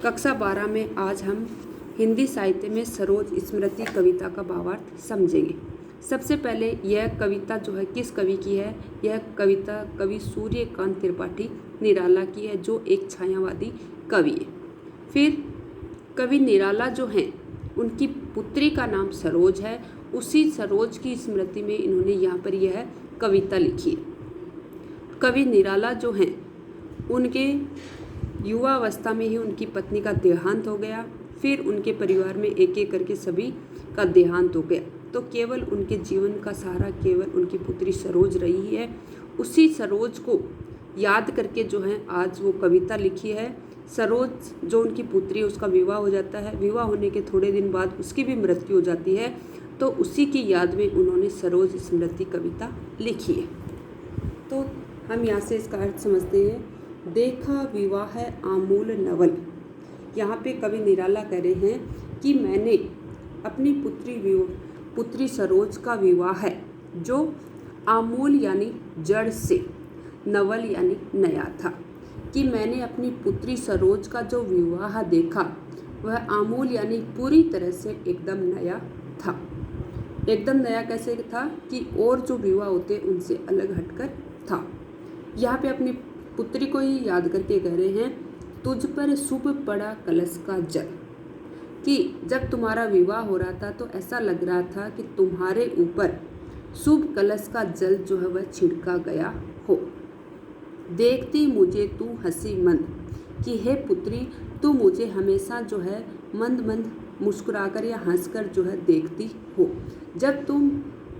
कक्षा 12 में आज हम हिंदी साहित्य में सरोज स्मृति कविता का भावार्थ समझेंगे। सबसे पहले यह कविता जो है किस कवि की है? यह कविता कवि सूर्यकांत त्रिपाठी निराला की है, जो एक छायावादी कवि है। फिर कवि निराला जो हैं उनकी पुत्री का नाम सरोज है। उसी सरोज की स्मृति में इन्होंने यहाँ पर यह कविता लिखी है। कवि निराला जो हैं उनके युवावस्था में ही उनकी पत्नी का देहांत हो गया। फिर उनके परिवार में एक एक करके सभी का देहांत हो गया, तो केवल उनके जीवन का सहारा केवल उनकी पुत्री सरोज रही है। उसी सरोज को याद करके जो है आज वो कविता लिखी है। सरोज जो उनकी पुत्री है उसका विवाह हो जाता है। विवाह होने के थोड़े दिन बाद उसकी भी मृत्यु हो जाती है, तो उसी की याद में उन्होंने सरोज स्मृति कविता लिखी है। तो हम यहाँ से इसका अर्थ समझते हैं। देखा विवाह है आमूल नवल। यहाँ पे कवि निराला कह रहे हैं कि मैंने अपनी पुत्री सरोज का विवाह है, जो आमूल यानी जड़ से, नवल यानी नया था। कि मैंने अपनी पुत्री सरोज का जो विवाह देखा वह आमूल यानी पूरी तरह से एकदम नया था। एकदम नया कैसे था कि और जो विवाह होते उनसे अलग हटकर था। यहाँ पे अपनी पुत्री को ही याद करके कह रहे हैं, तुझ पर शुभ पड़ा कलश का जल। कि जब तुम्हारा विवाह हो रहा था तो ऐसा लग रहा था कि तुम्हारे ऊपर शुभ कलश का जल जो है वह छिड़का गया हो। देखती मुझे तू हंसी मंद, कि हे पुत्री तू मुझे हमेशा जो है मंद मंद मुस्कुराकर या हंसकर जो है देखती हो। जब तुम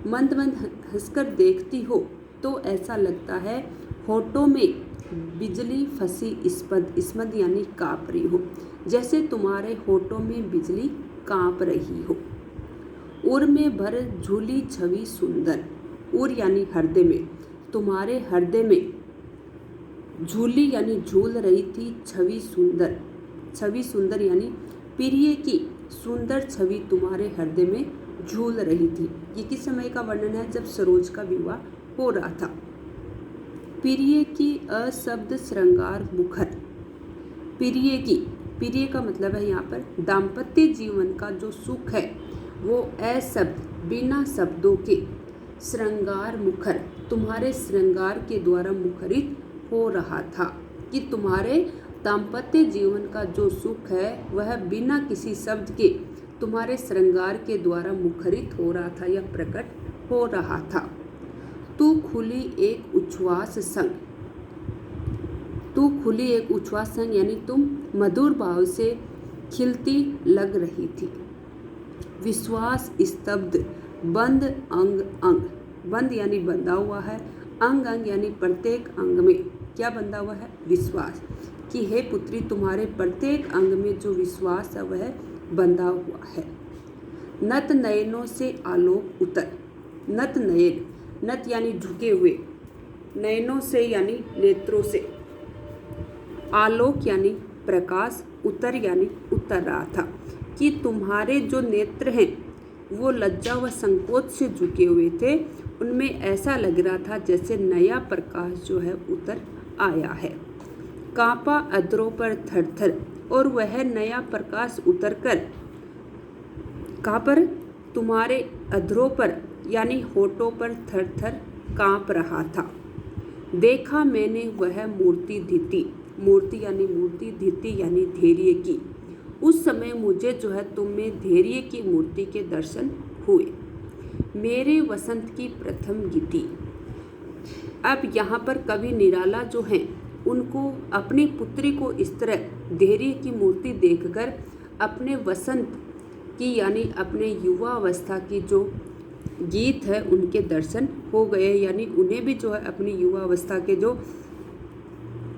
मंद मंद हंसकर देखती हो तो ऐसा लगता है होठों में बिजली फंसी इस्मद यानी काँप रही हो, जैसे तुम्हारे होठों में बिजली काँप रही हो। उर में भर झूली छवि सुंदर, उर यानी हृदय में, तुम्हारे हृदय में झूली यानी झूल रही थी छवि सुंदर। छवि सुंदर यानी प्रिय की सुंदर छवि तुम्हारे हृदय में झूल रही थी। ये किस समय का वर्णन है? जब सरोज का विवाह हो रहा था। प्रिय की अशब्द श्रृंगार मुखर। प्रिय का मतलब है यहाँ पर दाम्पत्य जीवन का जो सुख है वो अशब्द बिना शब्दों के श्रृंगार मुखर तुम्हारे श्रृंगार के द्वारा मुखरित हो रहा था। कि तुम्हारे दाम्पत्य जीवन का जो सुख है वह बिना किसी शब्द के तुम्हारे श्रृंगार के द्वारा मुखरित हो रहा था या प्रकट हो रहा था। तू खुली एक उच्छ्वास संग, तू खुली एक उच्छ्वास संग यानी तुम मधुर भाव से खिलती लग रही थी। विश्वास स्तब्ध बंद अंग अंग, बंद यानी बंधा हुआ है, अंग अंग यानी प्रत्येक अंग में क्या बंधा हुआ है? विश्वास। कि हे पुत्री तुम्हारे प्रत्येक अंग में जो विश्वास है वह बंधा हुआ है। नत नयनों से आलोक उतर। नत नयन, नत यानी झुके हुए, नयनों से यानी नेत्रों से, आलोक यानी प्रकाश, उतर यानी उतर रहा था। कि तुम्हारे जो नेत्र हैं वो लज्जा व संकोच से झुके हुए थे, उनमें ऐसा लग रहा था जैसे नया प्रकाश जो है उतर आया है। कांपा अधरों पर थरथर, और वह नया प्रकाश उतरकर कहाँ पर? तुम्हारे अधरों पर यानी होठों पर थरथर कांप रहा था। देखा मैंने वह मूर्ति धीति, मूर्ति यानी मूर्ति, धीति यानी धैर्य की। उस समय मुझे जो है तुम में धैर्य की मूर्ति के दर्शन हुए। मेरे वसंत की प्रथम गीति। अब यहाँ पर कवि निराला जो हैं उनको अपनी पुत्री को इस तरह धैर्य की मूर्ति देखकर अपने वसंत की यानी अपने युवा अवस्था की जो गीत है उनके दर्शन हो गए। यानी उन्हें भी जो है अपनी युवा अवस्था के जो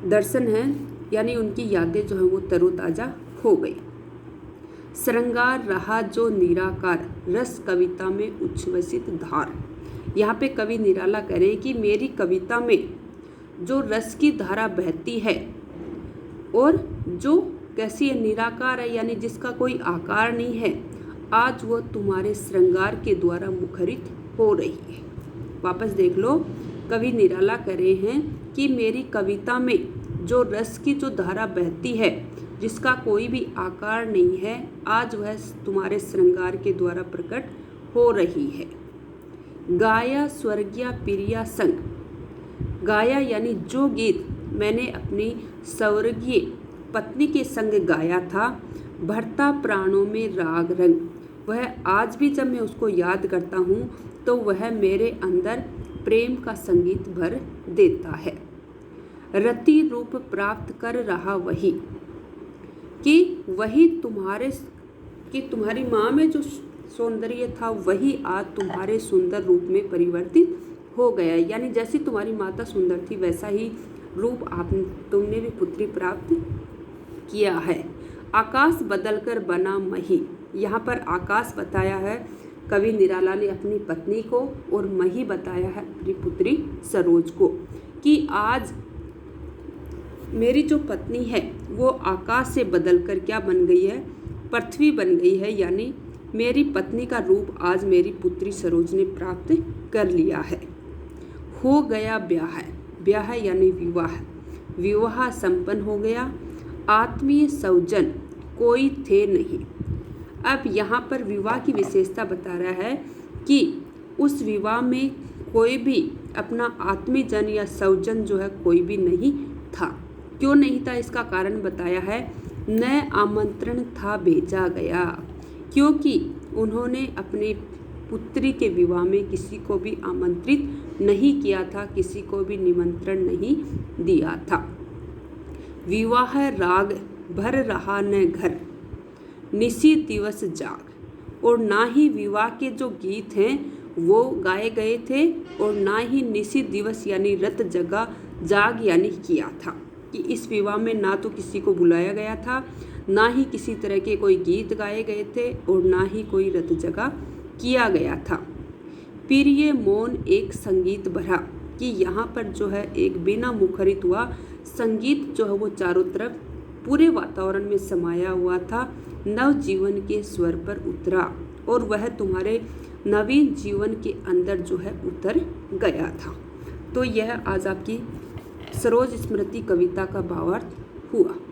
दर्शन हैं यानी उनकी यादें जो है वो तरोताजा हो गई। श्रृंगार रहा जो निराकार, रस कविता में उच्छ्वसित धार। यहाँ पे कवि निराला कह रहे हैं कि मेरी कविता में जो रस की धारा बहती है और जो कैसी है? निराकार है, यानी जिसका कोई आकार नहीं है, आज वो तुम्हारे श्रृंगार के द्वारा मुखरित हो रही है। वापस देख लो, कवि निराला कह रहे हैं कि मेरी कविता में जो रस की जो धारा बहती है जिसका कोई भी आकार नहीं है, आज वह तुम्हारे श्रृंगार के द्वारा प्रकट हो रही है। गाया स्वर्गीय प्रिया संग। गाया यानी जो गीत मैंने अपनी स्वर्गीय पत्नी के संग गाया था, भरता प्राणों में राग रंग, वह आज भी जब मैं उसको याद करता हूँ तो वह मेरे अंदर प्रेम का संगीत भर देता है। रति रूप प्राप्त कर रहा वही, कि वही तुम्हारी माँ में जो सौंदर्य था वही आज तुम्हारे सुंदर रूप में परिवर्तित हो गया। यानी जैसी तुम्हारी माता सुंदर थी वैसा ही रूप तुमने भी पुत्री प्राप्त किया है। आकाश बदलकर बना मही। यहाँ पर आकाश बताया है कवि निराला ने अपनी पत्नी को, और मही बताया है अपनी पुत्री सरोज को, कि आज मेरी जो पत्नी है वो आकाश से बदलकर क्या बन गई है, पृथ्वी बन गई है। यानी मेरी पत्नी का रूप आज मेरी पुत्री सरोज ने प्राप्त कर लिया है। हो गया ब्याह। ब्याह यानी विवाह। विवाह संपन्न हो गया। आत्मीय सौजन कोई थे नहीं। अब यहाँ पर विवाह की विशेषता बता रहा है कि उस विवाह में कोई भी अपना आत्मीयजन या सौजन जो है कोई भी नहीं था। क्यों नहीं था इसका कारण बताया है। न आमंत्रण था भेजा गया, क्योंकि उन्होंने अपनी पुत्री के विवाह में किसी को भी आमंत्रित नहीं किया था, किसी को भी निमंत्रण नहीं दिया था। विवाह राग भर रहा न घर, निसी दिवस जाग। और ना ही विवाह के जो गीत हैं वो गाए गए थे, और ना ही निसी दिवस यानी रत जगा, जाग यानी किया था, कि इस विवाह में ना तो किसी को बुलाया गया था, ना ही किसी तरह के कोई गीत गाए गए थे, और ना ही कोई रत जगा किया गया था। प्रिय मौन एक संगीत भरा, कि यहाँ पर जो है एक बिना मुखरित हुआ संगीत जो है वो चारों तरफ पूरे वातावरण में समाया हुआ था। नव जीवन के स्वर पर उतरा, और वह तुम्हारे नवीन जीवन के अंदर जो है उतर गया था। तो यह आज आपकी सरोज स्मृति कविता का भावार्थ हुआ।